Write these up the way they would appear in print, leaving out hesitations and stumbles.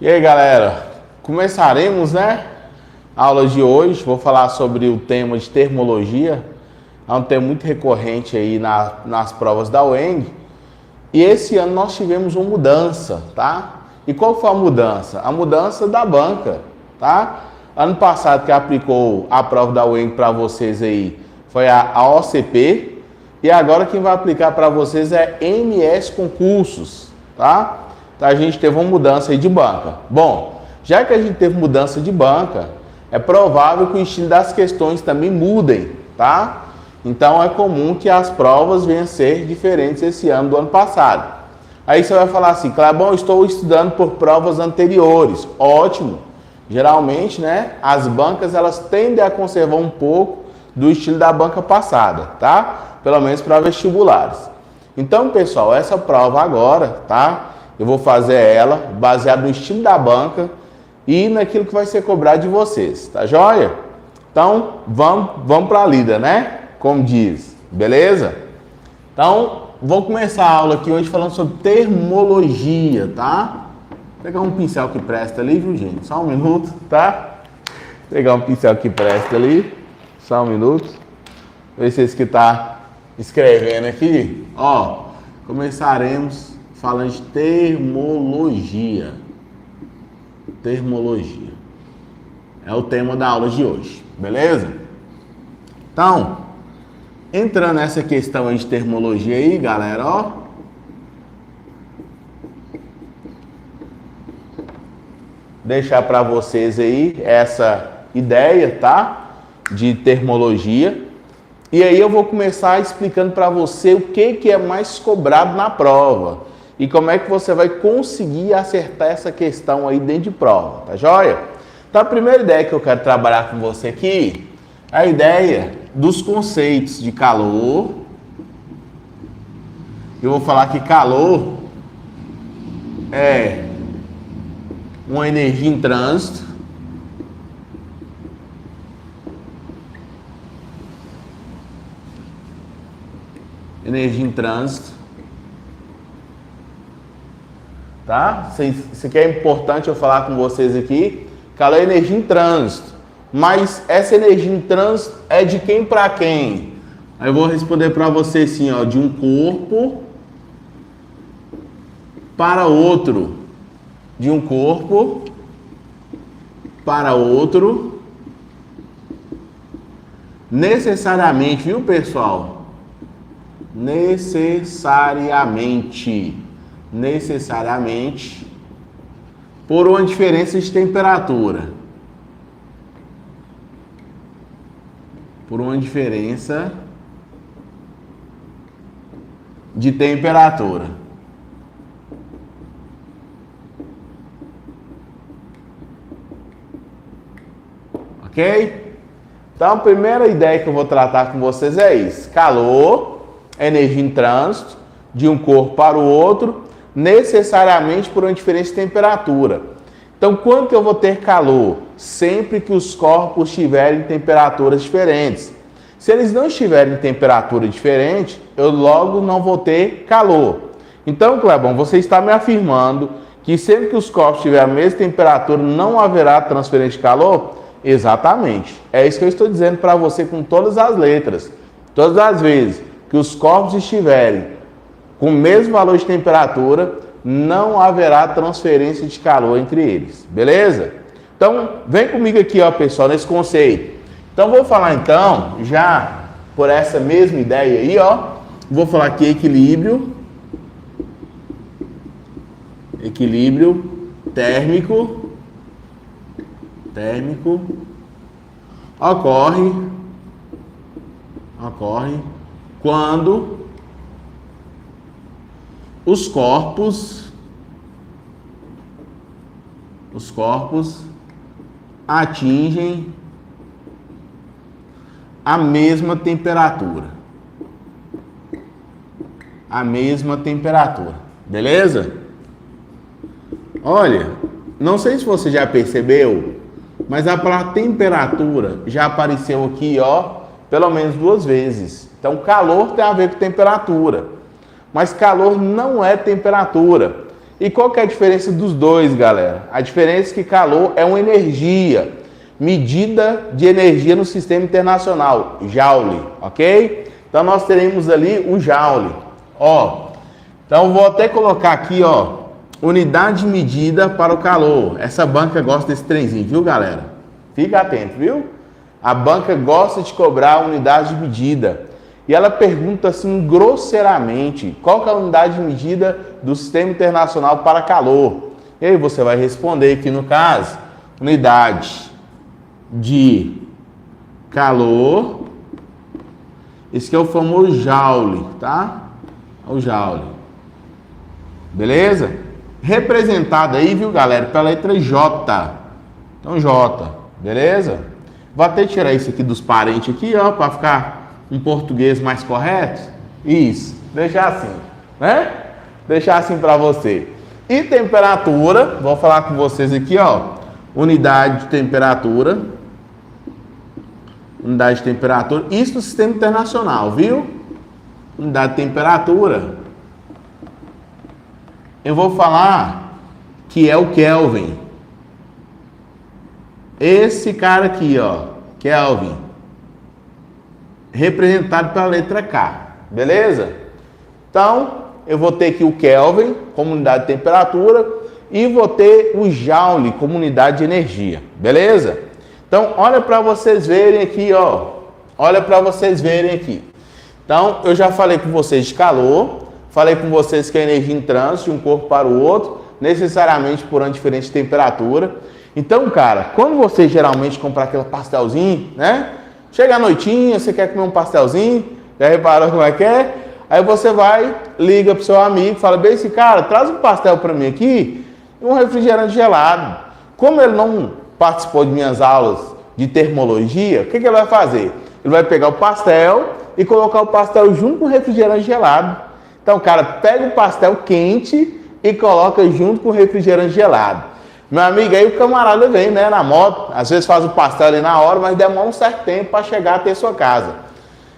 E aí, galera, começaremos, né, a aula de hoje. Vou falar sobre o tema de termologia. É um tema muito recorrente aí nas provas da UENG. E esse ano nós tivemos uma mudança, tá? E qual foi a mudança? A mudança da banca, tá? Ano passado que aplicou a prova da UENG para vocês aí foi a OCP. E agora quem vai aplicar para vocês é MS Concursos, tá? Então a gente teve uma mudança aí de banca. Bom, já que a gente teve mudança de banca, é provável que o estilo das questões também mudem, tá? Então é comum que as provas venham a ser diferentes esse ano do ano passado. Aí você vai falar assim, Clebão, estou estudando por provas anteriores. Ótimo. Geralmente, né, as bancas elas tendem a conservar um pouco do estilo da banca passada, tá? Pelo menos para vestibulares. Então, pessoal, essa prova agora, tá? Eu vou fazer ela baseada no estilo da banca e naquilo que vai ser cobrado de vocês, tá joia? Então, vamos para a lida, né? Como diz, beleza? Então, vou começar a aula aqui hoje falando sobre termologia, tá? Vou pegar um pincel que presta ali, viu, gente? Só um minuto, tá? Vou pegar um pincel que presta ali, só um minuto. Ver se esse que tá escrevendo aqui, ó, começaremos falando de termologia. Termologia. É o tema da aula de hoje, beleza? Então, entrando nessa questão aí de termologia aí, galera, ó. Deixar para vocês aí essa ideia, tá? De termologia. E aí eu vou começar explicando para você o que é mais cobrado na prova e como é que você vai conseguir acertar essa questão aí dentro de prova, tá joia? Então a primeira ideia que eu quero trabalhar com você aqui é a ideia dos conceitos de calor. Eu vou falar que calor é uma energia em trânsito tá? Isso aqui é importante eu falar com vocês aqui. Calor é energia em trânsito. Mas essa energia em trânsito é de quem para quem? Aí eu vou responder para você assim, ó, de um corpo para outro. De um corpo para outro. Necessariamente, viu, pessoal? Necessariamente por uma diferença de temperatura. Por uma diferença de temperatura. Ok? Então, a primeira ideia que eu vou tratar com vocês é isso. Calor, energia em trânsito, de um corpo para o outro, necessariamente por uma diferença de temperatura. Então, quando que eu vou ter calor? Sempre que os corpos estiverem em temperaturas diferentes. Se eles não estiverem em temperatura diferente, eu logo não vou ter calor. Então, Clebão, você está me afirmando que sempre que os corpos estiverem a mesma temperatura, não haverá transferência de calor? Exatamente. É isso que eu estou dizendo para você com todas as letras. Todas as vezes que os corpos estiverem com o mesmo valor de temperatura, não haverá transferência de calor entre eles, beleza? Então, vem comigo aqui, ó, pessoal, nesse conceito. Então, vou falar então, já por essa mesma ideia aí, ó, vou falar aqui equilíbrio térmico ocorre quando os corpos atingem a mesma temperatura. Beleza? Olha, não sei se você já percebeu, mas a palavra temperatura já apareceu aqui, ó, pelo menos 2 vezes. Então, calor tem a ver com temperatura. Mas calor não é temperatura. E qual que é a diferença dos dois, galera? A diferença é que calor é uma energia, medida de energia no sistema internacional, Joule, ok? Então nós teremos ali o Joule, ó. Então vou até colocar aqui, ó, unidade de medida para o calor. Essa banca gosta desse trenzinho, viu, galera? Fica atento, viu? A banca gosta de cobrar a unidade de medida. E ela pergunta assim grosseiramente, qual que é a unidade de medida do sistema internacional para calor? E aí você vai responder aqui no caso, unidade de calor, esse que é o famoso Joule, tá? O Joule. Beleza? Representado aí, viu, galera, pela letra J. Então, J, beleza? Vou até tirar isso aqui dos parentes aqui, ó, para ficar um português mais correto. Isso, deixar assim, né? Deixar assim para você. E temperatura, vou falar com vocês aqui, ó, unidade de temperatura. Unidade de temperatura, isso no sistema internacional, viu? Unidade de temperatura. Eu vou falar que é o Kelvin. Esse cara aqui, ó, Kelvin, representado pela letra K, beleza? Então, eu vou ter aqui o Kelvin como unidade de temperatura e vou ter o Joule como unidade de energia, beleza? Então, olha para vocês verem aqui, ó. Olha para vocês verem aqui. Então, eu já falei com vocês de calor, falei com vocês que a energia em trânsito de um corpo para o outro, necessariamente por uma diferente temperatura. Então, cara, quando você geralmente comprar aquele pastelzinho, né? Chega à noitinha, você quer comer um pastelzinho, já reparou como é que é? Aí você vai, liga pro seu amigo, fala bem assim, cara, traz um pastel para mim aqui e um refrigerante gelado. Como ele não participou de minhas aulas de termologia, o que ele vai fazer? Ele vai pegar o pastel e colocar o pastel junto com o refrigerante gelado. Então, cara, pega o pastel quente e coloca junto com o refrigerante gelado. Meu amigo, aí o camarada vem, né, na moto, às vezes faz o pastel ali na hora, mas demora um certo tempo para chegar até a sua casa.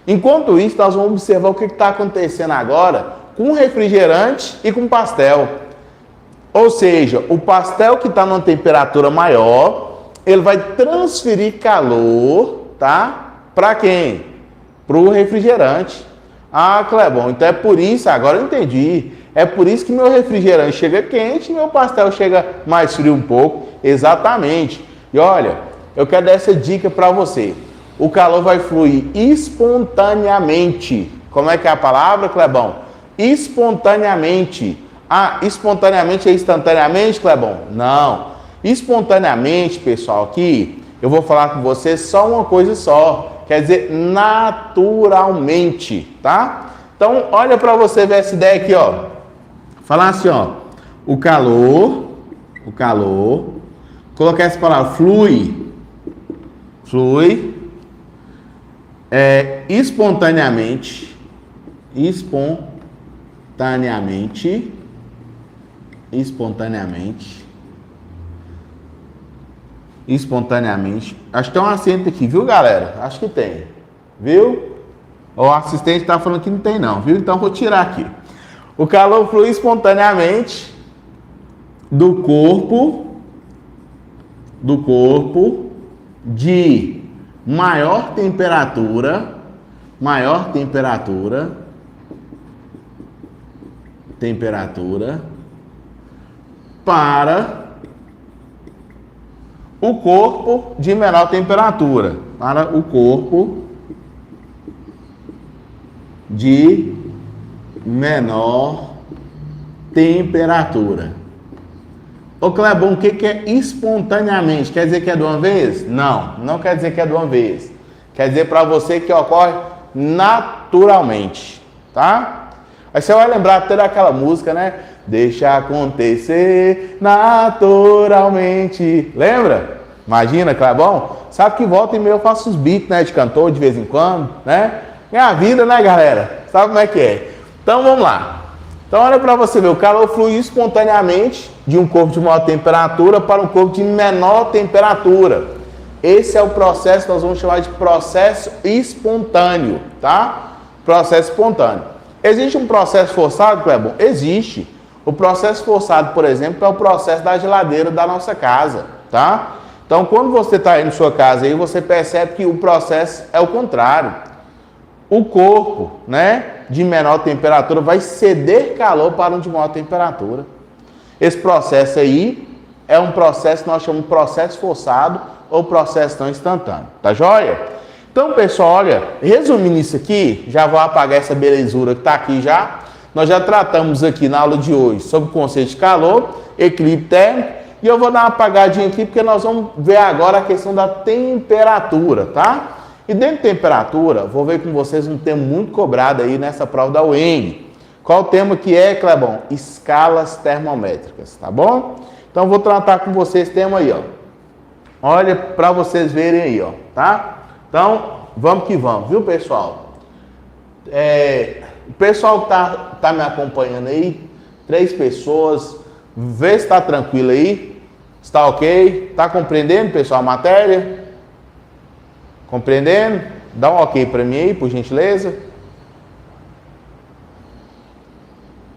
Enquanto isso, nós vamos observar o que está acontecendo agora com o refrigerante e com o pastel. Ou seja, o pastel que está numa temperatura maior, ele vai transferir calor, tá? Para quem? Para o refrigerante. Ah, Clebão, então é por isso, agora eu entendi. É por isso que meu refrigerante chega quente e meu pastel chega mais frio um pouco. Exatamente. E olha, eu quero dar essa dica para você. O calor vai fluir espontaneamente. Como é que é a palavra, Clebão? Espontaneamente. Ah, espontaneamente é instantaneamente, Clebão? Não. Espontaneamente, pessoal, aqui eu vou falar com você só uma coisa só. Quer dizer, naturalmente, tá? Então, olha para você ver essa ideia aqui, ó. Falar assim, ó. O calor, colocar essa palavra, flui, espontaneamente, acho que tem um acento aqui, viu, galera? Acho que tem, viu? O assistente está falando que não tem não, viu? Então vou tirar aqui. O calor flui espontaneamente do corpo de maior temperatura para o corpo de menor temperatura, para o corpo de menor temperatura. Ô Clebão, o que é espontaneamente? Quer dizer que é de uma vez? Não, não quer dizer que é de uma vez. Quer dizer para você que ocorre naturalmente, tá? Aí você vai lembrar até daquela música, né? Deixa acontecer naturalmente. Lembra? Imagina, Clebão? Sabe que volta e meia eu faço os beats, né? De cantor de vez em quando, né? É a vida, né, galera? Sabe como é que é? Então, vamos lá. Então, olha para você ver. O calor flui espontaneamente de um corpo de maior temperatura para um corpo de menor temperatura. Esse é o processo que nós vamos chamar de processo espontâneo, tá? Processo espontâneo. Existe um processo forçado, Clebão? Existe. O processo forçado, por exemplo, é o processo da geladeira da nossa casa, tá? Então, quando você está aí na sua casa, aí você percebe que o processo é o contrário. O corpo, né, de menor temperatura vai ceder calor para um de maior temperatura. Esse processo aí é um processo que nós chamamos de processo forçado ou processo não instantâneo. Tá joia? Então, pessoal, olha, resumindo isso aqui, já vou apagar essa belezura que está aqui já. Nós já tratamos aqui na aula de hoje sobre o conceito de calor, equilíbrio térmico, e eu vou dar uma apagadinha aqui porque nós vamos ver agora a questão da temperatura, tá? E dentro de temperatura, vou ver com vocês um tema muito cobrado aí nessa prova da UENG. Qual o tema que é, Clebão? Escalas termométricas, tá bom? Então, vou tratar com vocês esse tema aí, ó. Olha, para vocês verem aí, ó, tá? Então, vamos que vamos, viu, pessoal? O pessoal que tá me acompanhando aí, 3 pessoas, vê se está tranquilo aí, está ok? Está compreendendo, pessoal, a matéria? Compreendendo? Dá um ok para mim aí, por gentileza.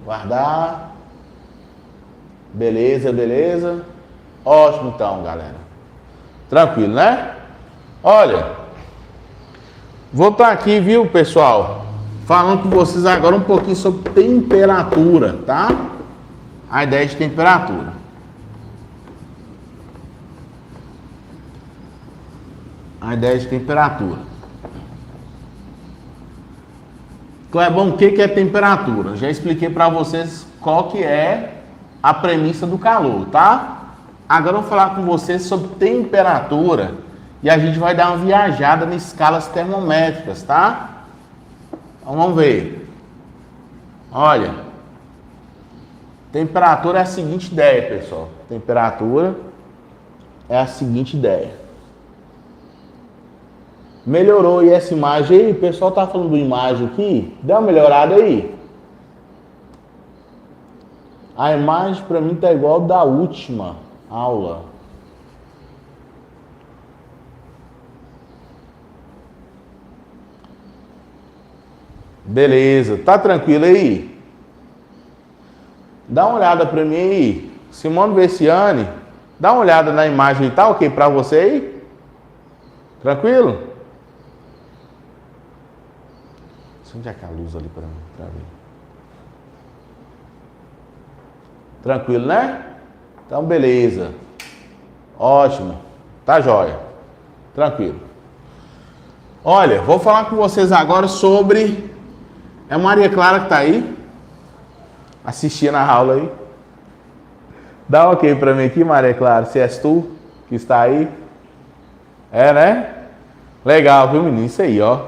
Guardar. Beleza, beleza. Ótimo então, galera. Tranquilo, né? Olha, vou estar aqui, viu, pessoal, falando com vocês agora um pouquinho sobre temperatura, tá? A ideia de temperatura. A ideia de temperatura. Clebão, o que é temperatura? Já expliquei para vocês qual que é a premissa do calor, tá? Agora eu vou falar com vocês sobre temperatura e a gente vai dar uma viajada em escalas termométricas, tá? Então vamos ver. Olha, temperatura é a seguinte ideia, pessoal. Temperatura é a seguinte ideia. Melhorou aí essa imagem aí? O pessoal tá falando de imagem aqui? Dá uma melhorada aí. A imagem para mim tá igual da última aula. Beleza, tá tranquilo aí? Dá uma olhada para mim aí. Simone Vessiani, dá uma olhada na imagem, tá ok para você aí? Tranquilo? Onde é que a luz ali para mim? Pra ver. Tranquilo, né? Então, beleza. Ótimo. Tá jóia. Tranquilo. Olha, vou falar com vocês agora sobre... É a Maria Clara que tá aí? Assistindo a aula aí. Dá um ok pra mim aqui, Maria Clara, se és tu que está aí. É, né? Legal, viu, menino? Isso aí, ó.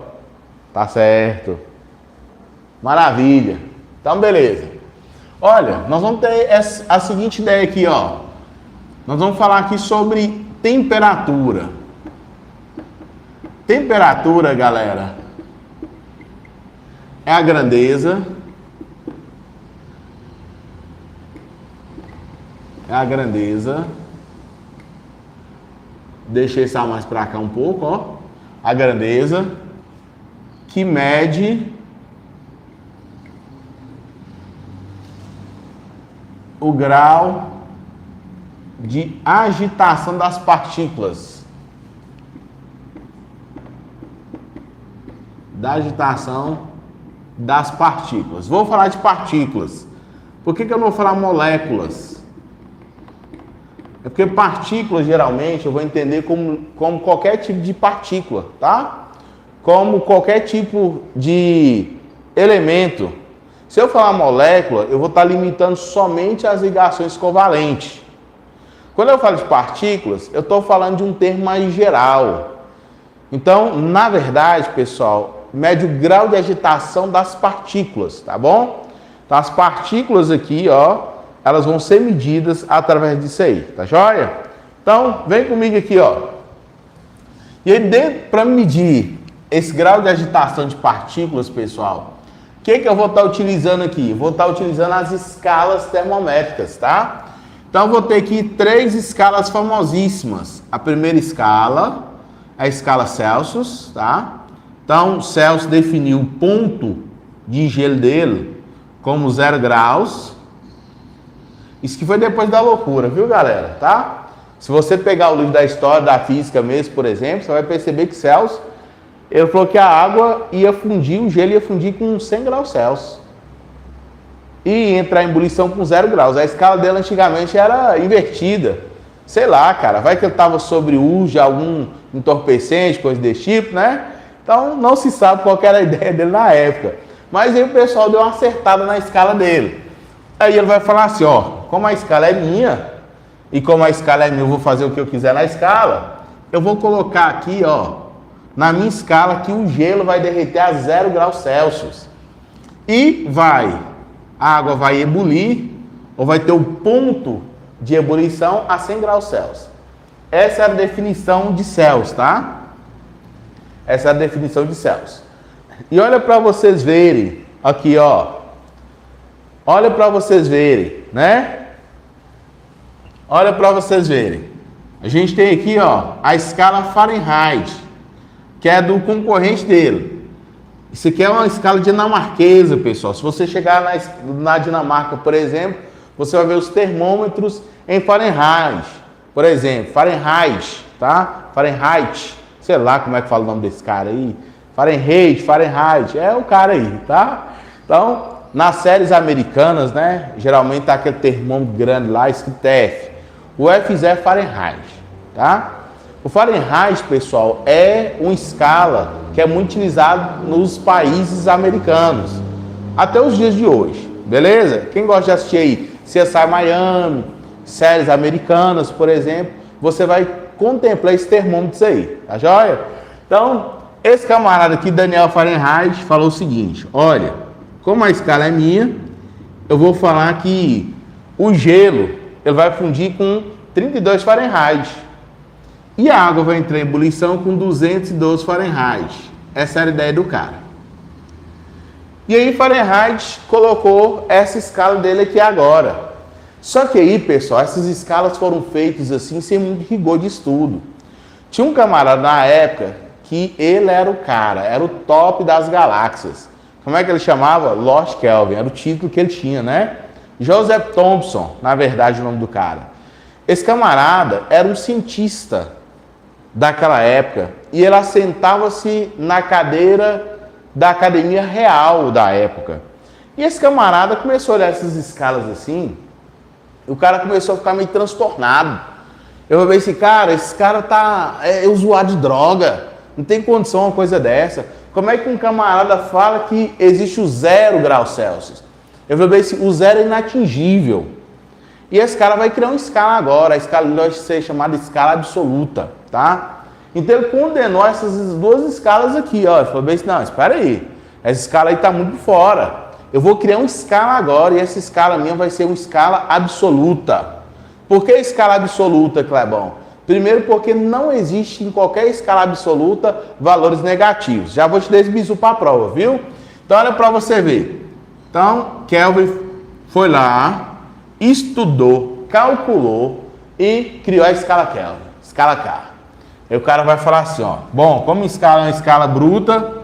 Tá certo. Maravilha. Então, beleza. Olha, nós vamos ter a seguinte ideia aqui, ó. Nós vamos falar aqui sobre temperatura. Temperatura, galera, é a grandeza. É a grandeza. Deixa esse mais para cá um pouco, ó. A grandeza que mede o grau de agitação das partículas. Da agitação das partículas. Vou falar de partículas. Por que eu não vou falar moléculas? É porque partículas, geralmente, eu vou entender como qualquer tipo de partícula, tá? Como qualquer tipo de elemento. Se eu falar molécula, eu vou estar limitando somente as ligações covalentes. Quando eu falo de partículas, eu estou falando de um termo mais geral. Então, na verdade, pessoal, mede o grau de agitação das partículas, tá bom? Então, as partículas aqui, ó, elas vão ser medidas através disso aí, tá joia? Então, vem comigo aqui, ó. E aí, para medir esse grau de agitação de partículas, pessoal, o que eu vou estar utilizando aqui? Vou estar utilizando as escalas termométricas, tá? Então, eu vou ter aqui 3 escalas famosíssimas. A primeira escala é a escala Celsius, tá? Então, Celsius definiu o ponto de gelo dele como 0 graus. Isso que foi depois da loucura, viu, galera? Tá? Se você pegar o livro da história da física mesmo, por exemplo, você vai perceber que Celsius, ele falou que a água ia fundir, o gelo ia fundir com 100 graus Celsius. E entrar em ebulição com 0 graus. A escala dele antigamente era invertida. Sei lá, cara, vai que ele estava sobre uso de algum entorpecente, coisa desse tipo, né? Então não se sabe qual era a ideia dele na época. Mas aí o pessoal deu uma acertada na escala dele. Aí ele vai falar assim, ó, como a escala é minha, e como a escala é minha, eu vou fazer o que eu quiser na escala, eu vou colocar aqui, ó, na minha escala que o gelo vai derreter a 0 graus Celsius. E a água vai ebulir, ou vai ter o ponto de ebulição a 100 graus Celsius. Essa é a definição de Celsius, tá? Essa é a definição de Celsius. E olha para vocês verem, aqui ó, olha para vocês verem, né? Olha para vocês verem. A gente tem aqui ó, a escala Fahrenheit, que é do concorrente dele. Isso aqui é uma escala dinamarquesa, pessoal. Se você chegar na Dinamarca, por exemplo, você vai ver os termômetros em Fahrenheit. Por exemplo, Fahrenheit, tá? Fahrenheit. Sei lá como é que fala o nome desse cara aí. Fahrenheit. É o cara aí, tá? Então, nas séries americanas, né? Geralmente tá aquele termômetro grande lá, escrito F. O F é Fahrenheit, tá? O Fahrenheit, pessoal, é uma escala que é muito utilizada nos países americanos. Até os dias de hoje, beleza? Quem gosta de assistir aí CSI Miami, séries americanas, por exemplo, você vai contemplar esse termômetro aí, tá joia? Então, esse camarada aqui, Daniel Fahrenheit, falou o seguinte, olha, como a escala é minha, eu vou falar que o gelo, ele vai fundir com 32 Fahrenheit. E a água vai entrar em ebulição com 212 Fahrenheit. Essa era a ideia do cara. E aí Fahrenheit colocou essa escala dele aqui agora. Só que aí, pessoal, essas escalas foram feitas assim, sem muito rigor de estudo. Tinha um camarada na época que ele era o cara, era o top das galáxias. Como é que ele chamava? Lord Kelvin, era o título que ele tinha, né? Joseph Thomson, na verdade, o nome do cara. Esse camarada era um cientista daquela época e ele assentava-se na cadeira da Academia Real da época. E esse camarada começou a olhar essas escalas assim, e o cara começou a ficar meio transtornado. Eu falei assim, cara, esse cara é usuário de droga, não tem condição uma coisa dessa. Como é que um camarada fala que existe o 0 graus Celsius? Eu falei assim, o 0 é inatingível. E esse cara vai criar uma escala agora, a escala vai ser chamada escala absoluta, tá? Então ele condenou essas duas escalas aqui, ó. Ele falou bem assim, não, espera aí, essa escala aí tá muito fora. Eu vou criar uma escala agora e essa escala minha vai ser uma escala absoluta. Por que escala absoluta, Clebão? Primeiro porque não existe em qualquer escala absoluta valores negativos. Já vou te dar esse bizu para a prova, viu? Então olha para você ver. Então Kelvin foi lá, estudou, calculou e criou a escala Kelvin, escala K. Aí o cara vai falar assim, ó, bom, como escala é uma escala bruta,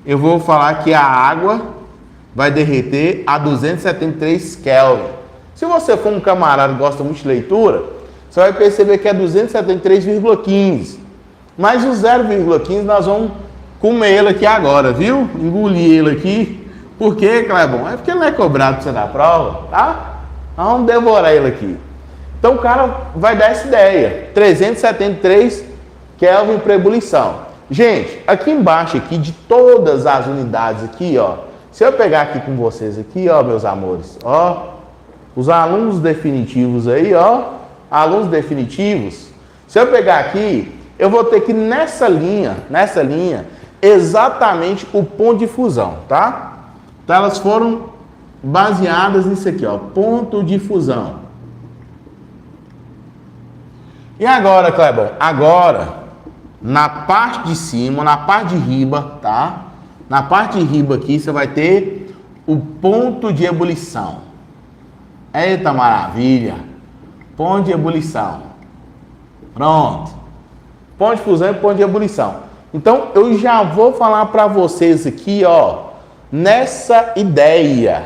eu vou falar que a água vai derreter a 273 Kelvin. Se você for um camarada que gosta muito de leitura, você vai perceber que é 273,15. Mas o 0,15 nós vamos comer ele aqui agora, viu? Engolir ele aqui. Por quê, Clebão? É porque ele não é cobrado para você dar prova, tá? Vamos devorar ele aqui. Então o cara vai dar essa ideia. 373 Kelvin para ebulição. Gente, aqui embaixo aqui de todas as unidades aqui, ó. Se eu pegar aqui com vocês aqui, ó, meus amores, ó, os alunos definitivos aí, ó, alunos definitivos. Se eu pegar aqui, eu vou ter que nessa linha, exatamente o ponto de fusão, tá? Então elas foram baseadas nisso aqui, ó, ponto de fusão. E agora, Clebão? Agora, na parte de cima, na parte de riba, tá? Na parte de riba aqui, você vai ter o ponto de ebulição. Eita maravilha! Ponto de ebulição. Pronto. Ponto de fusão e ponto de ebulição. Então, eu já vou falar para vocês aqui, ó, nessa ideia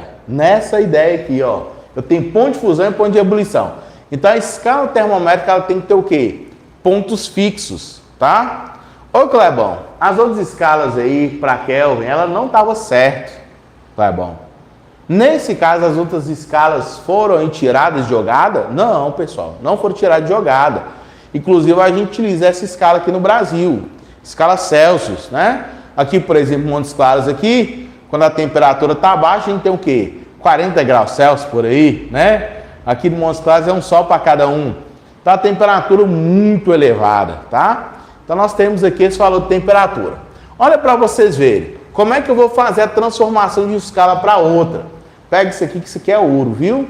aqui, ó. Eu tenho ponto de fusão e ponto de ebulição. Então a escala termométrica ela tem que ter o quê? Pontos fixos, tá? Ô Clebão, as outras escalas aí para Kelvin, ela não estava certo, Clebão. Nesse caso, as outras escalas foram tiradas de jogada? Não, pessoal, não foram tiradas de jogada. Inclusive, a gente utiliza essa escala aqui no Brasil, escala Celsius, né? Aqui, por exemplo, em Montes Claros aqui, quando a temperatura está baixa, a gente tem o quê? 40 graus Celsius por aí, né? Aqui no Montes Claros é um sol para cada um. Tá a temperatura muito elevada, tá? Então, nós temos aqui esse valor de temperatura. Olha para vocês verem, como é que eu vou fazer a transformação de escala para outra? Pega isso aqui, que isso aqui é ouro, viu?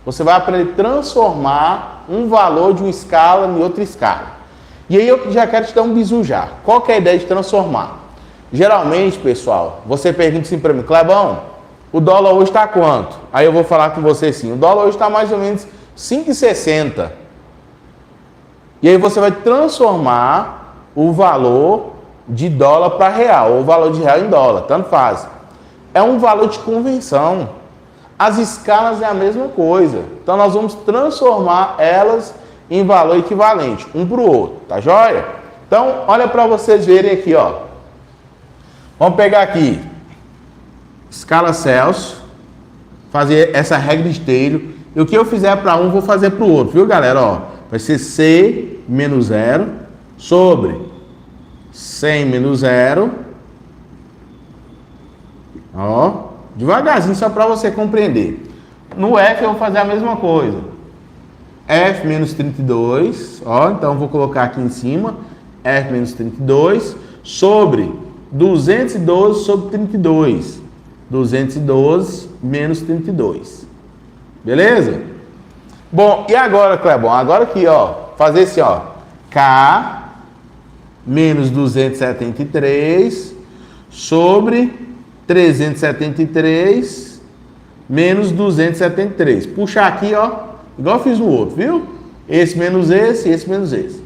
Você vai aprender a transformar um valor de uma escala em outra escala. E aí eu já quero te dar um bizu já. Qual que é a ideia de transformar? Geralmente, pessoal, você pergunta assim para mim, Clebão, o dólar hoje está quanto? Aí eu vou falar com você assim, o dólar hoje está mais ou menos 5,60. E aí você vai transformar o valor de dólar para real, ou o valor de real em dólar, tanto faz. É um valor de conversão. As escalas é a mesma coisa. Então, nós vamos transformar elas em valor equivalente, um para o outro, tá joia? Então, olha para vocês verem aqui, ó. Vamos pegar aqui, escala Celsius, fazer essa regra de Taylor. E o que eu fizer para um, vou fazer para o outro, viu, galera? Ó, vai ser C menos 0 sobre 100 menos 0. Ó. Devagarzinho, só para você compreender. No F eu vou fazer a mesma coisa. F menos 32, ó, então vou colocar aqui em cima, F menos 32, sobre 212 sobre 32. 212 menos 32. Beleza? Bom, e agora, Clebão? Agora aqui, ó, fazer esse, ó, K menos 273 sobre 373 menos 273. Puxar aqui, ó, igual eu fiz no outro, viu? Esse menos esse menos esse.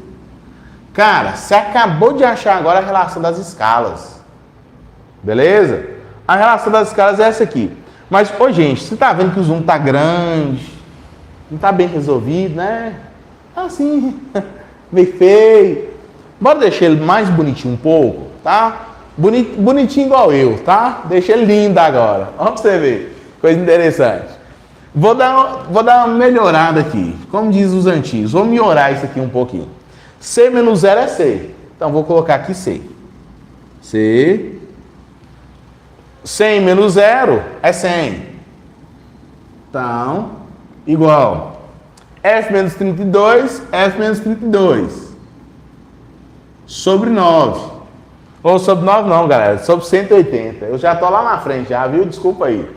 Cara, você acabou de achar agora a relação das escalas. Beleza? A relação das escalas é essa aqui. Mas, ô gente, você tá vendo que o zoom tá grande, não tá bem resolvido, né? Assim, meio feio. Bora deixar ele mais bonitinho um pouco, tá? Bonitinho igual eu, tá? Deixa ele lindo agora. Vamos pra você ver. Coisa interessante. Vou dar uma melhorada aqui. Como diz os antigos. Vou melhorar isso aqui um pouquinho. C menos 0 é C. Então, vou colocar aqui C. C. 100 menos 0 é 100. Então, igual. F menos 32, F menos 32. Sobre 9. Ou sobre 9 não, galera, sobre 180. Eu já tô lá na frente, já viu? Desculpa aí.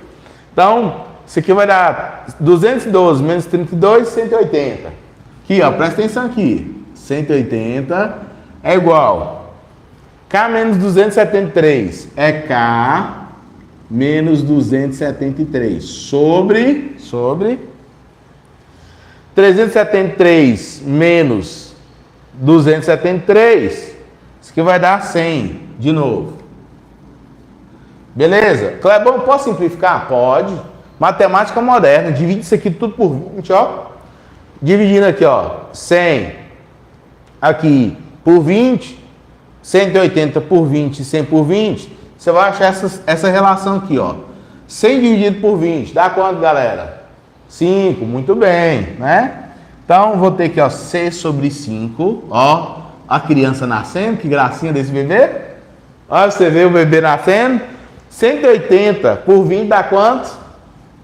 Então, isso aqui vai dar 212 menos 32, 180. Aqui, ó, presta atenção aqui. 180 é igual. K menos 273 é K menos 273 sobre 373 menos 273. Isso aqui vai dar 100, de novo. Beleza? Clebão, posso simplificar? Pode. Matemática moderna. Divide isso aqui tudo por 20, ó. Dividindo aqui, ó. 100 aqui por 20. 180 por 20 e 100 por 20. Você vai achar essa relação aqui, ó. 100 dividido por 20. Dá quanto, galera? 5. Muito bem, né? Então, vou ter aqui, ó. C sobre 5, ó. A criança nascendo, que gracinha desse bebê. Olha, você vê o bebê nascendo. 180 por 20 dá quanto?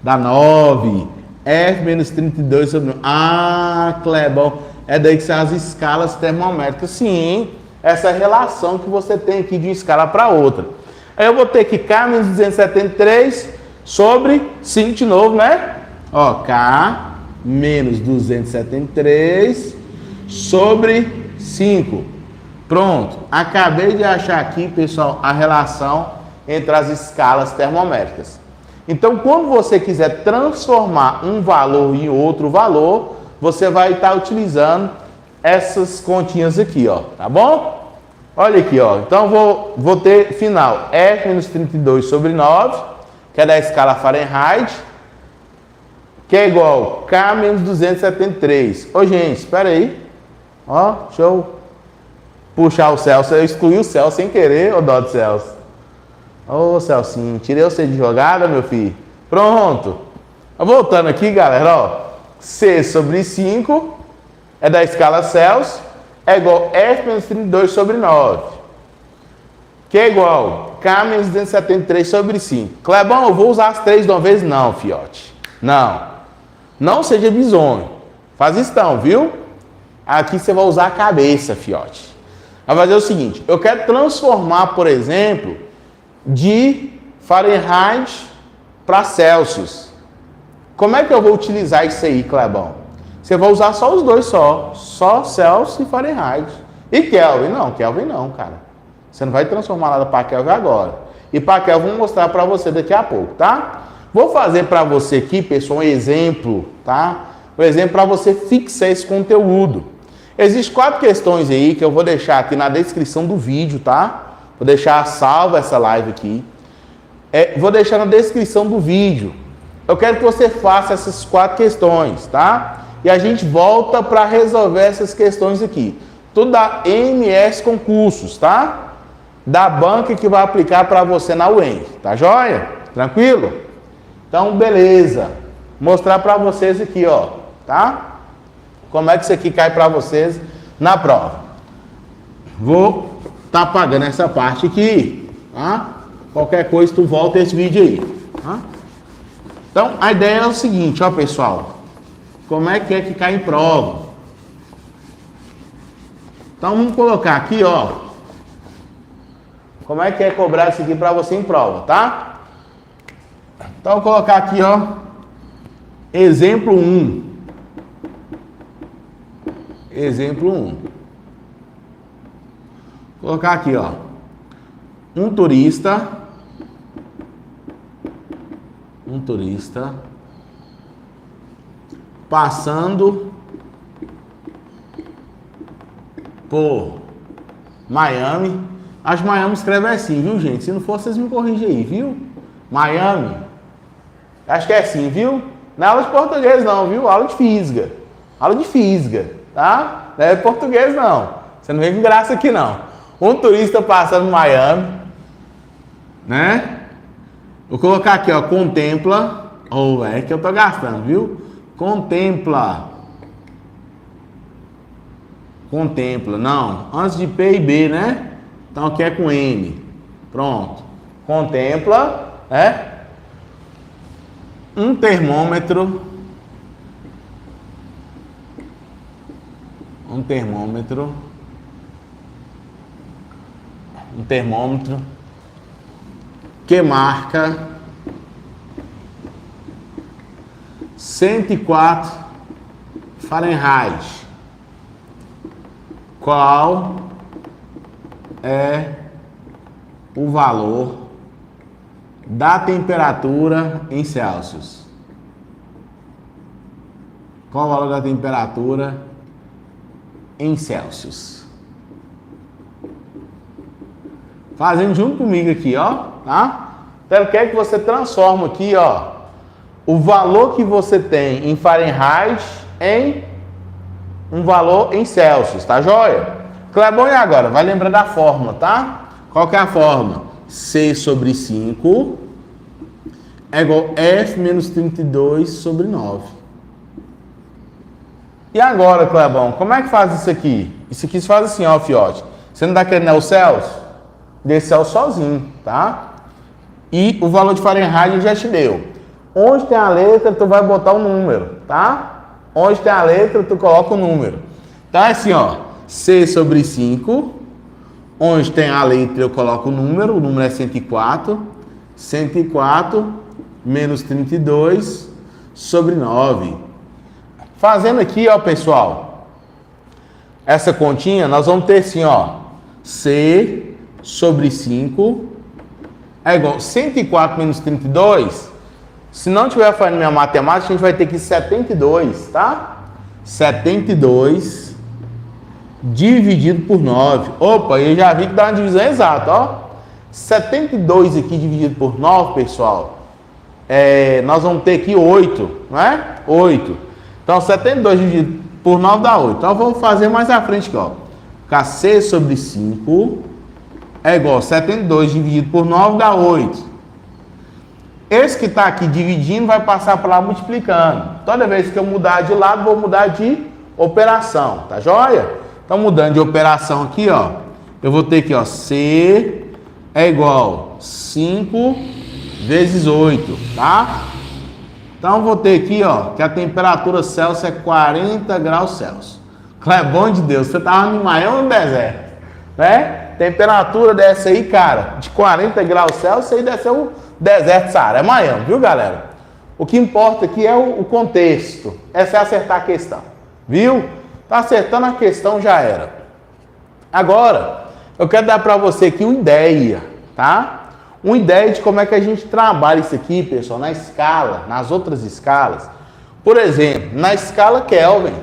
Dá 9. F menos 32 sobre 9. Ah, Clebão. É daí que são as escalas termométricas. Sim, essa relação que você tem aqui de uma escala para outra. Aí eu vou ter que K menos 273 sobre 5 de novo, né? Ó, K menos 273 sobre 5. Pronto. Acabei de achar aqui, pessoal, a relação entre as escalas termométricas. Então, quando você quiser transformar um valor em outro valor, você vai estar utilizando essas continhas aqui, ó, tá bom? Olha aqui, ó. Então, vou ter final F menos 32 sobre 9, que é da escala Fahrenheit. que é igual K menos 273. Ô, gente, espera aí. Ó, deixa eu puxar o Celso. Eu excluí o Celso sem querer, ô dó do Celso. Ô, Celcinho, tirei você de jogada, meu filho. Pronto. Voltando aqui, galera, ó. C sobre 5 é da escala Celsius, é igual a F menos 32 sobre 9. Que é igual K menos 273 sobre 5. Clebão, eu vou usar as três de uma vez? Não, fiote. Não. Não seja bizonho. Faz isso não, viu? Aqui você vai usar a cabeça, fiote. Vai fazer o seguinte. Eu quero transformar, por exemplo, de Fahrenheit para Celsius. Como é que eu vou utilizar isso aí, Clebão? Você vai usar só os dois só Celsius e Fahrenheit. E Kelvin? Não, Kelvin não, cara. Você não vai transformar nada para Kelvin agora. E para Kelvin eu vou mostrar para você daqui a pouco, tá? Vou fazer para você aqui, pessoal, um exemplo, tá? Um exemplo para você fixar esse conteúdo. Existem 4 questões aí que eu vou deixar aqui na descrição do vídeo, tá? Vou deixar salva essa live aqui. Vou deixar na descrição do vídeo. Eu quero que você faça essas 4 questões, tá? E a gente volta para resolver essas questões aqui. Tudo da MS Concursos, tá? Da banca que vai aplicar para você na UENG, tá joia? Tranquilo? Então, beleza. Mostrar para vocês aqui, ó, tá? Como é que isso aqui cai para vocês na prova. Vou tá apagando essa parte aqui, tá? Qualquer coisa, tu volta esse vídeo aí, tá? Então, a ideia é o seguinte, ó, pessoal. Como é que cai em prova? Então, vamos colocar aqui, ó. Como é que é cobrar isso aqui para você em prova, tá? Então, vou colocar aqui, ó. Exemplo 1. Exemplo 1. Vou colocar aqui, ó. Um turista passando por Miami. Acho que Miami escreve assim, viu, gente? Se não for, vocês me corrigem aí, viu? Miami. Acho que é assim, viu? Não é aula de português não, viu? Aula de física. Aula de física, tá? Não é português não. Você não vem com graça aqui não. Um turista passando por Miami, né? Vou colocar aqui, ó, contempla. É que eu tô gastando, viu? Contempla, não, antes de P e B, né? Então aqui é com N. Pronto. Contempla, um termômetro. Um termômetro que marca 104 Fahrenheit. Qual é o valor da temperatura em Celsius? Qual o valor da temperatura em Celsius? Fazendo junto comigo aqui, ó, tá? Então eu quero que você transforme aqui, ó, o valor que você tem em Fahrenheit em um valor em Celsius, tá joia? Clebão, e agora? Vai lembrar da fórmula, tá? Qual que é a fórmula? C sobre 5 é igual a F menos 32 sobre 9. E agora, Clebão, como é que faz isso aqui? Isso aqui se faz assim, ó, fiote. Você não dá aquele o Celsius? Desse Celsius sozinho, tá? E o valor de Fahrenheit já te deu. Onde tem a letra, tu vai botar o número, tá? Onde tem a letra, tu coloca o número. Então é assim, ó. C sobre 5. Onde tem a letra, eu coloco o número é 104. 104 menos 32 sobre 9. Fazendo aqui, ó, pessoal, essa continha, nós vamos ter assim, ó. C sobre 5 é igual a 104 menos 32. Se não tiver fazendo minha matemática, a gente vai ter que 72, tá? 72 dividido por 9. Opa, eu já vi que dá uma divisão exata, ó. 72 aqui dividido por 9, pessoal, nós vamos ter aqui 8, não é? 8. Então, 72 dividido por 9 dá 8. Então, vamos fazer mais à frente aqui, ó. K6 sobre 5 é igual a 72 dividido por 9 dá 8. Esse que está aqui dividindo vai passar para lá multiplicando. Toda vez que eu mudar de lado, vou mudar de operação, tá joia? Então, mudando de operação aqui, ó, eu vou ter aqui, ó, C é igual a 5 vezes 8, tá? Então, eu vou ter aqui, ó, que a temperatura Celsius é 40 graus Celsius. Clebão de Deus, você tava no Miami ou no deserto, né? Temperatura dessa aí, cara, de 40 graus Celsius, aí deve ser o deserto Saara. É Miami, viu, galera? O que importa aqui é o contexto. Essa é acertar a questão, viu? Tá acertando a questão, já era. Agora, eu quero dar para você aqui uma ideia, tá? Uma ideia de como é que a gente trabalha isso aqui, pessoal, na escala, nas outras escalas. Por exemplo, na escala Kelvin.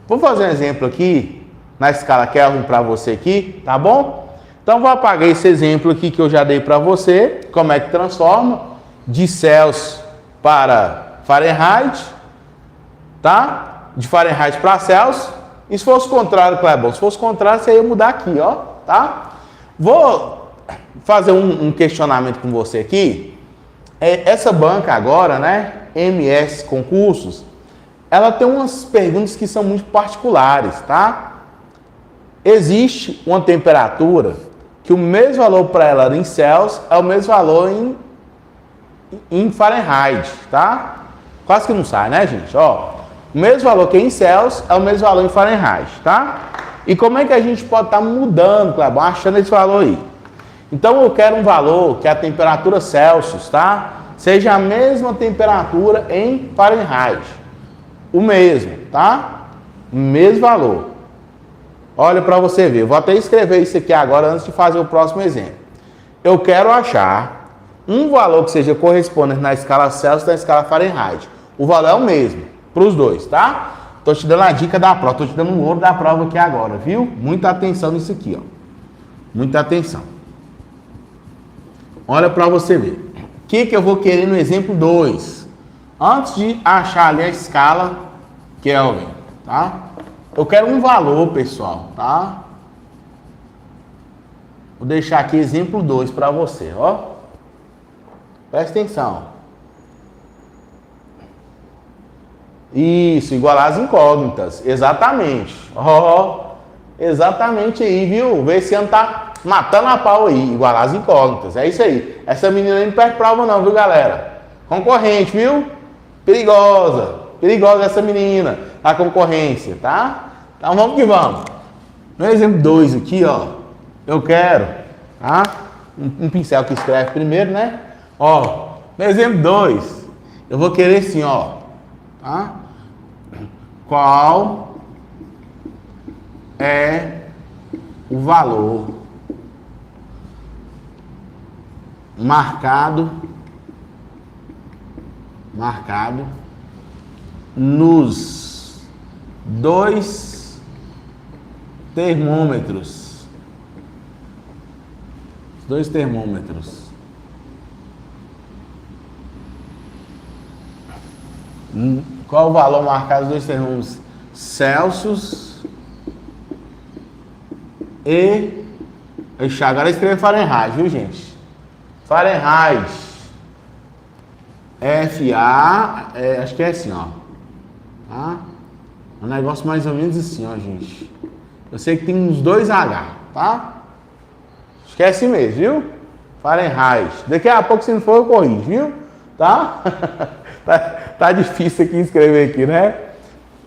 Vou fazer um exemplo aqui, na escala Kelvin para você aqui, tá bom? Então, vou apagar esse exemplo aqui que eu já dei para você, como é que transforma de Celsius para Fahrenheit, tá? De Fahrenheit para Celsius. E se fosse o contrário, Clebão? Se fosse o contrário, você ia mudar aqui, ó, tá? Vou fazer um questionamento com você aqui. Essa banca agora, né, MS Concursos, ela tem umas perguntas que são muito particulares, tá? Existe uma temperatura que o mesmo valor para ela em Celsius é o mesmo valor em Fahrenheit, tá? Quase que não sai, né, gente? Ó, o mesmo valor que é em Celsius é o mesmo valor em Fahrenheit, tá? E como é que a gente pode estar mudando, Clebão, achando esse valor aí? Então, eu quero um valor que a temperatura Celsius, tá? Seja a mesma temperatura em Fahrenheit. O mesmo, tá? O mesmo valor. Olha para você ver. Eu vou até escrever isso aqui agora antes de fazer o próximo exemplo. Eu quero achar um valor que seja correspondente na escala Celsius e na escala Fahrenheit. O valor é o mesmo para os dois, tá? Tô te dando a dica da prova, tô te dando um ouro da prova aqui agora, viu? Muita atenção nisso aqui, ó. Muita atenção. Olha para você ver. O que eu vou querer no exemplo 2? Antes de achar ali a escala Kelvin, tá? Eu quero um valor, pessoal, tá? Vou deixar aqui exemplo 2 para você, ó. Presta atenção. Isso, igualar as incógnitas. Exatamente. Ó, exatamente aí, viu? Vê se ano tá matando a pau aí. Igualar as incógnitas. É isso aí. Essa menina não perde prova não, viu, galera? Concorrente, viu? Perigosa. Perigosa essa menina. A concorrência, tá? Então vamos que vamos. No exemplo 2 aqui, ó. Eu quero, tá? Um pincel que escreve primeiro, né? Ó, no exemplo 2, eu vou querer assim, ó. Tá? Qual é o valor marcado nos dois termômetros? Os dois termômetros. Qual o valor marcado nos dois termômetros? Celsius e... Ixi, agora escreve Fahrenheit, viu, gente? Fahrenheit. FA, acho que é assim, ó. Tá? Um negócio mais ou menos assim, ó, gente. Eu sei que tem uns 2 H, tá? Esquece mesmo, viu? Fahrenheit. Daqui a pouco, se não for, eu corrijo, viu? Tá? Tá difícil aqui escrever aqui, né?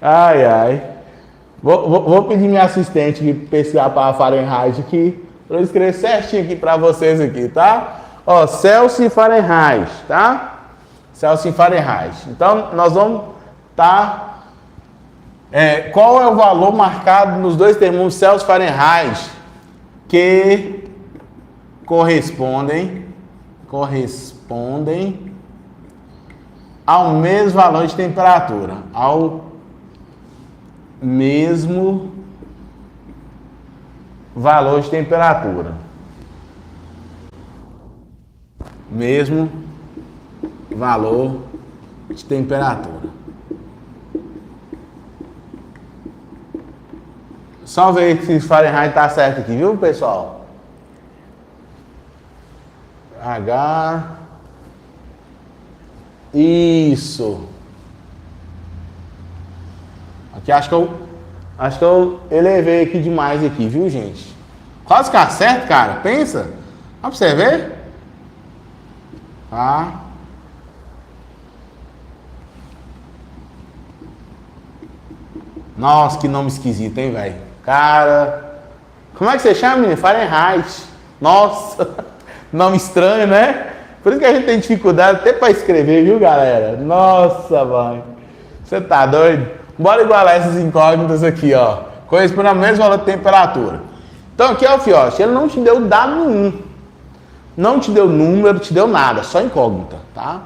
Ai, ai. Vou pedir minha assistente aqui para pesquisar para Fahrenheit aqui, para eu escrever certinho aqui para vocês aqui, tá? Ó, Celsius e Fahrenheit, tá? Celsius e Fahrenheit. Então, nós vamos qual é o valor marcado nos dois termômetros Celsius e Fahrenheit que correspondem ao mesmo valor de temperatura, ao mesmo valor de temperatura. Mesmo valor de temperatura. Só ver se Fahrenheit tá certo aqui, viu, pessoal? H. Isso. Aqui acho que eu elevei aqui demais aqui, viu, gente? Quase que acerta, cara. Pensa. Dá pra você ver? Tá. Nossa, que nome esquisito, hein, velho? Cara. Como é que você chama, menino? Fahrenheit. Nossa. Nome estranho, né? Por isso que a gente tem dificuldade até pra escrever, viu, galera? Nossa, mãe. Você tá doido? Bora igualar essas incógnitas aqui, ó. Corresponde ao mesmo valor de temperatura. Então aqui, ó, fiote, ele não te deu dado nenhum. Não te deu número, te deu nada, só incógnita, tá?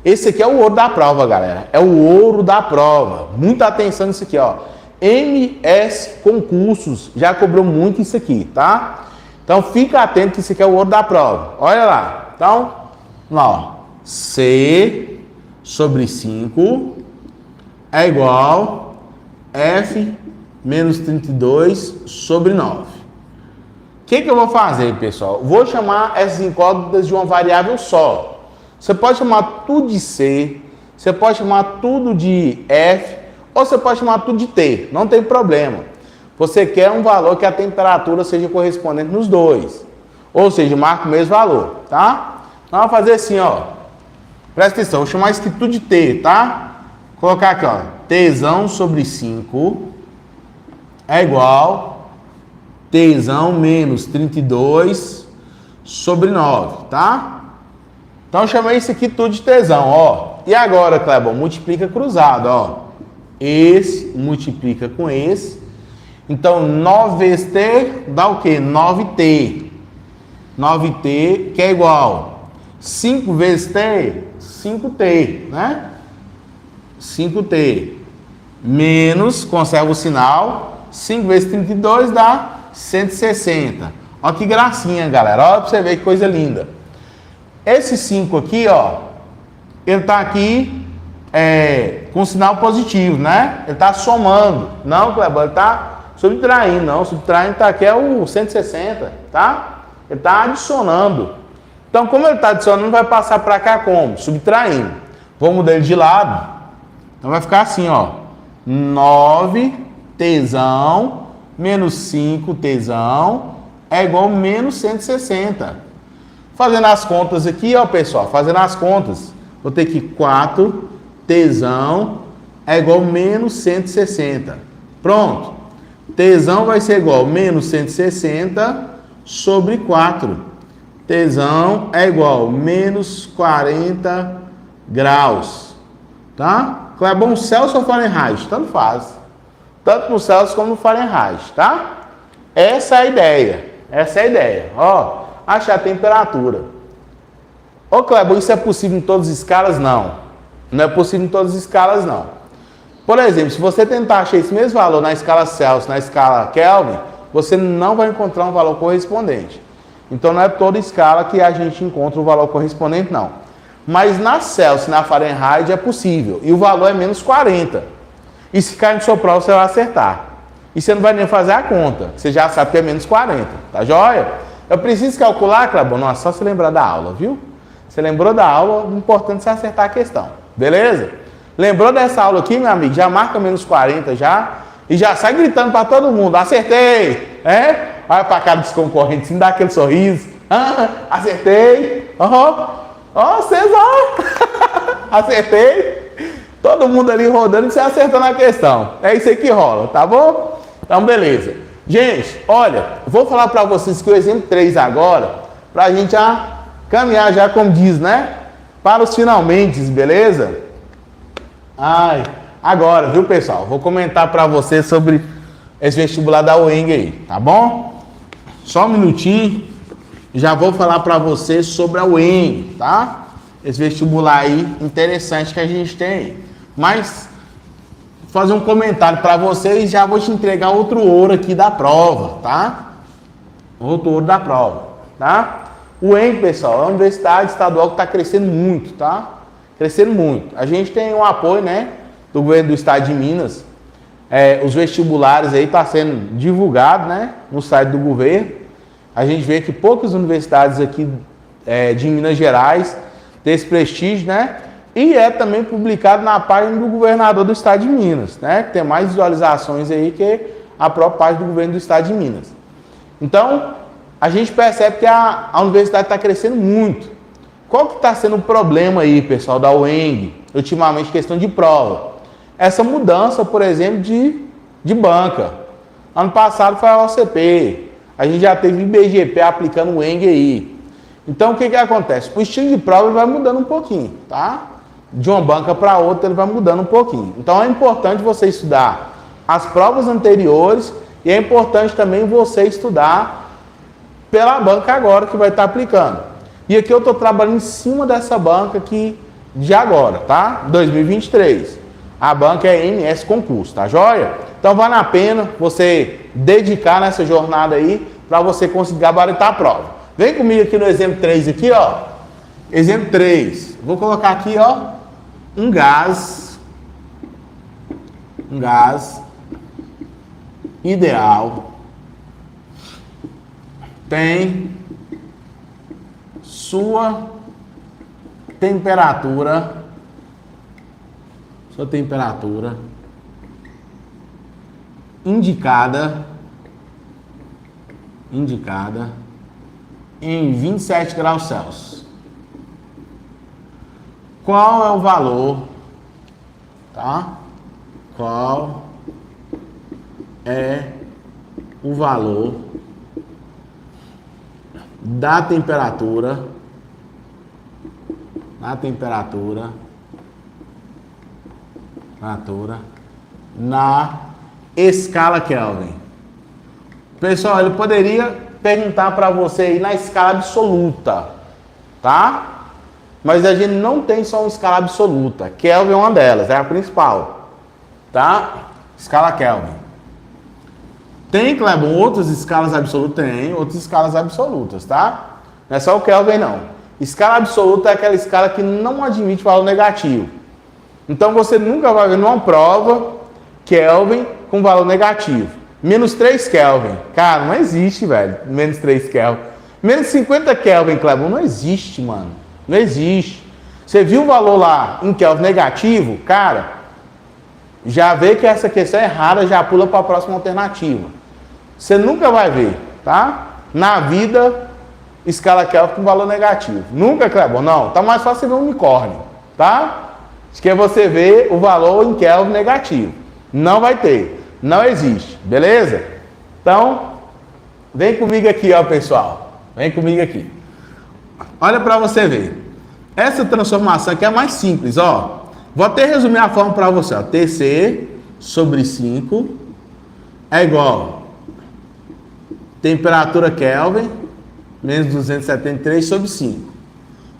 Esse aqui é o ouro da prova, galera. É o ouro da prova. Muita atenção nisso aqui, ó. MS Concursos já cobrou muito isso aqui, tá? Então fica atento que isso aqui é o ouro da prova. Olha lá. Então, lá, ó. C sobre 5 é igual F menos 32 sobre 9. O que eu vou fazer, pessoal? Vou chamar essas incógnitas de uma variável só. Você pode chamar tudo de C, você pode chamar tudo de F, ou você pode chamar tudo de T. Não tem problema. Você quer um valor que a temperatura seja correspondente nos dois. Ou seja, marca o mesmo valor, tá? Então, vamos fazer assim, ó. Presta atenção, vou chamar isso aqui tudo de T, tá? Vou colocar aqui, ó. Tzão sobre 5 é igual Tzão menos 32 sobre 9, tá? Então, eu chamei isso aqui tudo de Tzão, ó. E agora, Clebão, multiplica cruzado, ó. Esse multiplica com esse. Então, 9 vezes T dá o quê? 9T. 9T, que é igual 5 vezes T, 5T, né? 5T. Menos, conserva o sinal, 5 vezes 32 dá 160. Olha que gracinha, galera. Olha pra você ver que coisa linda. Esse 5 aqui, ó, ele tá aqui com sinal positivo, né? Ele tá somando. Não, Clebão, ele tá subtraindo. Não, subtraindo tá aqui é o 160, tá? Ele tá adicionando. Então, como ele tá adicionando, vai passar para cá como? Subtraindo. Vou mudar ele de lado. Então, vai ficar assim, ó. 9Tzão menos 5Tzão é igual a menos 160. Fazendo as contas aqui, ó, pessoal. Fazendo as contas. Vou ter que 4Tzão é igual a menos 160. Pronto. Tzão vai ser igual a menos 160 sobre 4. Tzão é igual a menos 40 graus. Tá? Clebão, Celsius ou Fahrenheit? Tanto faz. Tanto no Celsius como no Fahrenheit, tá? Essa é a ideia. Essa é a ideia. Ó, achar a temperatura. Ô, Clebão, isso é possível em todas as escalas? Não. Não é possível em todas as escalas, não. Por exemplo, se você tentar achar esse mesmo valor na escala Celsius, na escala Kelvin, você não vai encontrar um valor correspondente. Então, não é toda escala que a gente encontra o valor correspondente, não. Mas na Celsius e na Fahrenheit é possível. E o valor é menos 40. E se cair no seu prova, você vai acertar. E você não vai nem fazer a conta. Você já sabe que é menos 40. Tá joia? Eu preciso calcular, Clebão? Não, é só você lembrar da aula, viu? Você lembrou da aula, o importante é você acertar a questão. Beleza? Lembrou dessa aula aqui, meu amigo? Já marca menos 40 já. E já sai gritando para todo mundo. Acertei! É? Olha para a cara dos concorrentes, dá aquele sorriso. Ah, acertei! Vocês, acertei! Todo mundo ali rodando e você acertando a questão. É isso aí que rola, tá bom? Então, beleza. Gente, olha, vou falar para vocês que o exemplo 3 agora, para a gente já caminhar já, como diz, né? Para os finalmente, beleza? Ai, agora, viu, pessoal? Vou comentar para vocês sobre esse vestibular da UENG aí, tá bom? Só um minutinho, já vou falar para vocês sobre a UENG, tá? Esse vestibular aí interessante que a gente tem aí. Mas, vou fazer um comentário para vocês e já vou te entregar outro ouro aqui da prova, tá? Outro ouro da prova, tá? O UENG, pessoal, é uma universidade estadual que está crescendo muito, tá? crescendo muito. A gente tem um apoio, né, do governo do estado de Minas. Os vestibulares aí tá sendo divulgado, né, no site do governo. A gente vê que poucas universidades aqui de Minas Gerais têm esse prestígio, né? E é também publicado na página do governador do estado de Minas, né? Que tem mais visualizações aí que a própria página do governo do estado de Minas. Então, a gente percebe que a universidade está crescendo muito. Qual que está sendo o problema aí, pessoal, da UENG, ultimamente, questão de prova? Essa mudança, por exemplo, de banca. Ano passado foi a OCP, a gente já teve IBGP aplicando o UENG aí. Então, o que acontece? O estilo de prova vai mudando um pouquinho, tá? De uma banca para outra, ele vai mudando um pouquinho. Então, é importante você estudar as provas anteriores e é importante também você estudar pela banca agora que vai estar aplicando. E aqui eu estou trabalhando em cima dessa banca aqui de agora, tá? 2023. A banca é MS Concurso, tá joia? Então vale a pena você dedicar nessa jornada aí para você conseguir gabaritar a prova. Vem comigo aqui no exemplo 3 aqui, ó. Exemplo 3. Vou colocar aqui, ó, um gás ideal tem sua temperatura indicada em 27 graus Celsius. Qual é o valor, tá? Qual é o valor da temperatura na escala Kelvin? Pessoal, ele poderia perguntar para você aí na escala absoluta, tá? Mas a gente não tem só uma escala absoluta. Kelvin é uma delas, é a principal, tá? Escala Kelvin. Tem, Clebon, outras escalas absolutas? Tem, outras escalas absolutas, tá? Não é só o Kelvin, não. Escala absoluta é aquela escala que não admite valor negativo. Então você nunca vai ver numa prova Kelvin com valor negativo. Menos 3 Kelvin. Cara, não existe, velho. Menos 3 Kelvin. Menos 50 Kelvin, Clebon, não existe, mano. Não existe. Você viu o valor lá em Kelvin negativo? Cara, já vê que essa questão é errada, já pula para a próxima alternativa. Você nunca vai ver, tá? Na vida, escala Kelvin com valor negativo. Nunca, Clebon, não. Tá mais fácil você ver um unicórnio, tá? Acho que é você ver o valor em Kelvin negativo. Não vai ter. Não existe. Beleza? Então, vem comigo aqui, ó, pessoal. Vem comigo aqui. Olha para você ver. Essa transformação aqui é mais simples, ó. Vou até resumir a forma para você, ó. TC sobre 5 é igual temperatura Kelvin menos 273 sobre 5.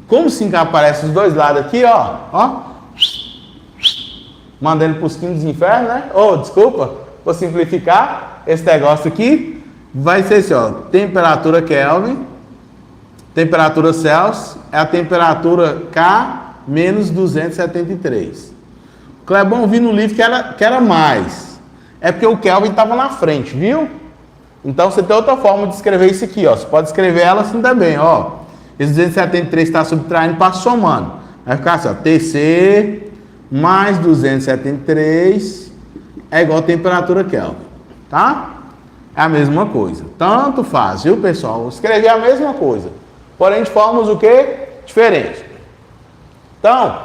Como 5 aparece os dois lados aqui, ó. Mandando para os quintos dos infernos, né? Desculpa, vou simplificar. Esse negócio aqui vai ser assim, ó. Temperatura Kelvin, temperatura Celsius é a temperatura K menos 273. Clebon viu no livro que era mais. É porque o Kelvin estava na frente, viu? Então você tem outra forma de escrever isso aqui, ó. Você pode escrever ela assim também, ó. Esse 273 está subtraindo para somando. Vai ficar assim, ó. TC mais 273 é igual a temperatura Kelvin, tá? É a mesma coisa. Tanto faz, viu, pessoal? Escrever a mesma coisa. Porém, de formas o quê? Diferentes. Então,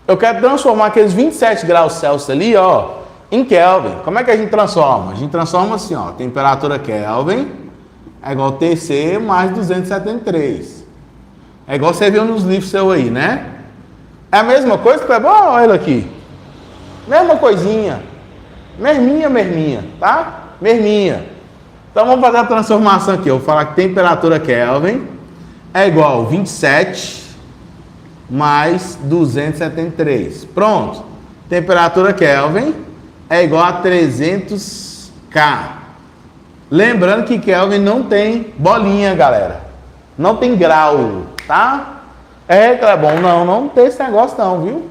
eu quero transformar aqueles 27 graus Celsius ali, ó, em Kelvin. Como é que a gente transforma? A gente transforma assim, ó. Temperatura Kelvin é igual a TC mais 273. É igual você viu nos livros seus aí, né? É a mesma coisa, Clebon? Olha ele aqui. Mesma coisinha. Merminha, tá? Merminha. Então, vamos fazer a transformação aqui. Eu vou falar que temperatura Kelvin é igual a 27 mais 273. Pronto. Temperatura Kelvin é igual a 300K. Lembrando que Kelvin não tem bolinha, galera. Não tem grau, tá? É, Clebão, não tem esse negócio não, viu?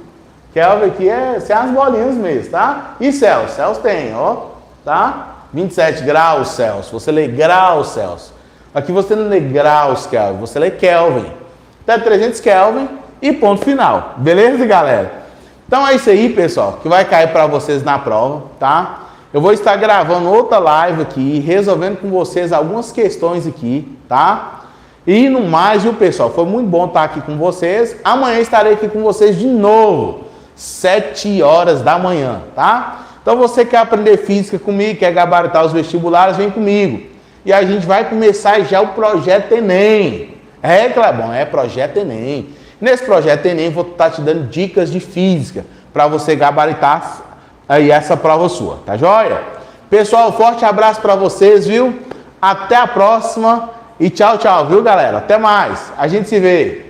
Kelvin aqui é sem as bolinhas mesmo, tá? E Celsius? Celsius tem, ó, tá? 27 graus Celsius, você lê graus Celsius. Aqui você não lê graus Kelvin, você lê Kelvin. Até 300 Kelvin e ponto final. Beleza, galera? Então é isso aí, pessoal, que vai cair para vocês na prova, tá? Eu vou estar gravando outra live aqui, resolvendo com vocês algumas questões aqui, tá? E no mais, viu, pessoal? Foi muito bom estar aqui com vocês. Amanhã estarei aqui com vocês de novo, 7 horas da manhã, tá? Então você quer aprender física comigo, quer gabaritar os vestibulares, vem comigo. E a gente vai começar já o Projeto Enem. É, Clebão, é Projeto Enem. Nesse Projeto Enem, vou estar te dando dicas de física para você gabaritar aí essa prova sua, tá joia? Pessoal, forte abraço para vocês, viu? Até a próxima e tchau, tchau, viu, galera? Até mais. A gente se vê.